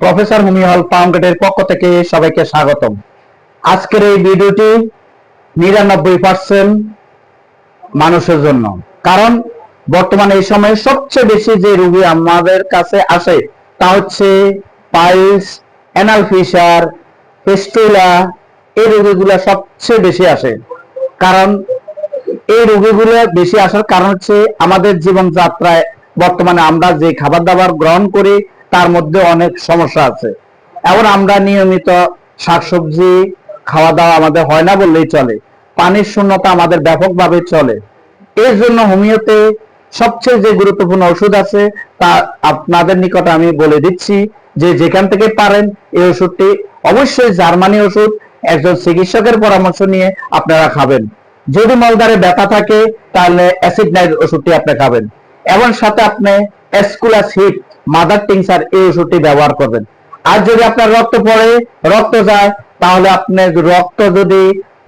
Professor homeo হল ফার্মগেটের পক্ষ থেকে সবাইকে স্বাগতম। আজকের এই ভিডিওটি 99% মানুষের জন্য, কারণ বর্তমানে এই সময়ে সবচেয়ে বেশি যে রোগী আমাদের কাছে আসে তা হচ্ছে পাইলস, অ্যানাল ফিশার, ফিস্টুলা। এই রোগীগুলো সবচেয়ে বেশি আসে। কারণ এই রোগীগুলো বেশি আসার কারণ হচ্ছে আমাদের জীবনযাত্রায় বর্তমানে আমরা যে খাবার দাবার গ্রহণ করি তার মধ্যে অনেক সমস্যা আছে। এখন আমরা নিয়মিত শাকসবজি খাওয়া দাওয়া আমাদের হয় না বললেই চলে। পানির শূন্যতা আমাদের ব্যাপকভাবে চলে। এর জন্য হোমিওতে সবচেয়ে যে গুরুত্বপূর্ণ ওষুধ আছে তা আপনাদের নিকটে আমি বলে দিচ্ছি যে যেখান থেকে পারেন এই ওষুধটি অবশ্যই জার্মানি ওষুধ একজন চিকিৎসকের পরামর্শ নিয়ে আপনারা খাবেন। যদি মলদ্বারে ব্যথা থাকে তাহলে অ্যাসিড নাইট ওষুধটি আপনি খাবেন, এবং সাথে আপনি এসকুলাস হিট মাদার টিংচার এই ওষুধটি ব্যবহার করবেন। আর যদি আপনার রক্ত পড়ে, রক্ত যায়, তাহলে আপনি রক্ত যদি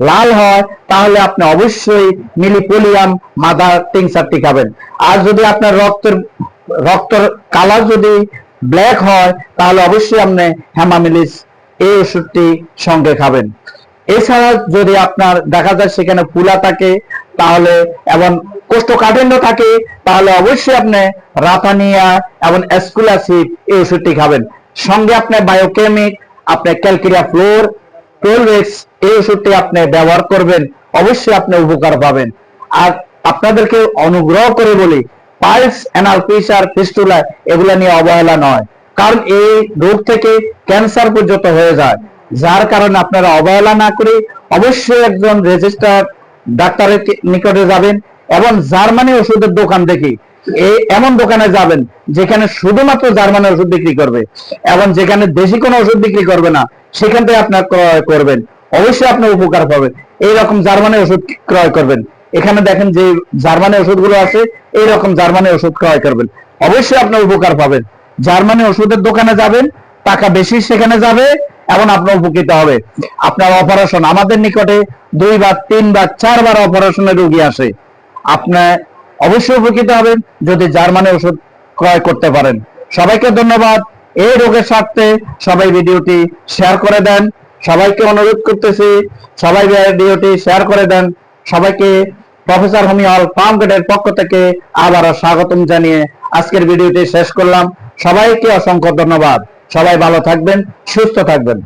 লাল হয় তাহলে আপনি অবশ্যই মিলিপোলিয়াম মাদার টিংচারটি খাবেন। আর যদি আপনার রক্তের কালার যদি ব্ল্যাক হয় তাহলে অবশ্যই আপনি হেমামিলিস এই ওষুধটি সঙ্গে খাবেন। এছাড়া যদি আপনার দেখা যায় সেখানে ফুলা থাকে তাহলে এবং কোষ্ঠকাঠিন্য থাকে তাহলে অবশ্যই আপনি রাতানিয়া এবং এসকুলাসিড এই ওষুধটি খাবেন। সঙ্গে আপনি বায়োকেমিক, আপনি ক্যালকেরিয়া ফ্লোর, টোলভেক্স এই ওষুধটি আপনি ব্যবহার করবেন, অবশ্যই আপনি উপকার পাবেন। আর আপনাদেরকে অনুগ্রহ করে বলি, পাইলস, অ্যানাল ফিশার, ফিস্টুলা এগুলা নিয়ে অবহেলা নয়, কারণ এই রোগ থেকে ক্যান্সার পর্যন্ত হয়ে যায়। যার কারণে আপনারা অবহেলা না করে অবশ্যই একজন রেজিস্টার্ড ডাক্তারের নিকটে যাবেন এবং জার্মানি ওষুধের দোকান দেখি এমন দোকানে যাবেন যেখানে শুধুমাত্র জার্মানি ওষুধ বিক্রি করবে এবং যেখানে দেশি কোনো ওষুধ বিক্রি করবে না, সেখান থেকে আপনার ক্রয় করবেন, অবশ্যই আপনি উপকার পাবেন। এইরকম জার্মানি ওষুধ ক্রয় করবেন। এখানে দেখেন যে জার্মানি ওষুধগুলো আছে, এইরকম জার্মানি ওষুধ ক্রয় করবেন, অবশ্যই আপনি উপকার পাবেন। জার্মানি ওষুধের দোকানে যাবেন, টাকা বেশি সেখানে যাবে এবং আপনার উপকৃত হবে। আপনার অপারেশন, আমাদের নিকটে 2 বার 3 বার 4 বার অপারেশনের রোগী আসে। আপনার অবশ্যই উপকৃত হবেন যদি জার্মানি ওষুধ ক্রয় করতে পারেন। সবাইকে ধন্যবাদ। এই রোগের স্বার্থে সবাই ভিডিওটি শেয়ার করে দেন। সবাইকে অনুরোধ করতেছি সবাই ভিডিওটি শেয়ার করে দেন। সবাইকে প্রফেসর হোমিও হল ফার্মগেটের পক্ষ থেকে আবারও স্বাগতম জানিয়ে আজকের ভিডিওটি শেষ করলাম। সবাইকে অসংখ্য ধন্যবাদ। সবাই ভালো থাকবেন, সুস্থ থাকবেন।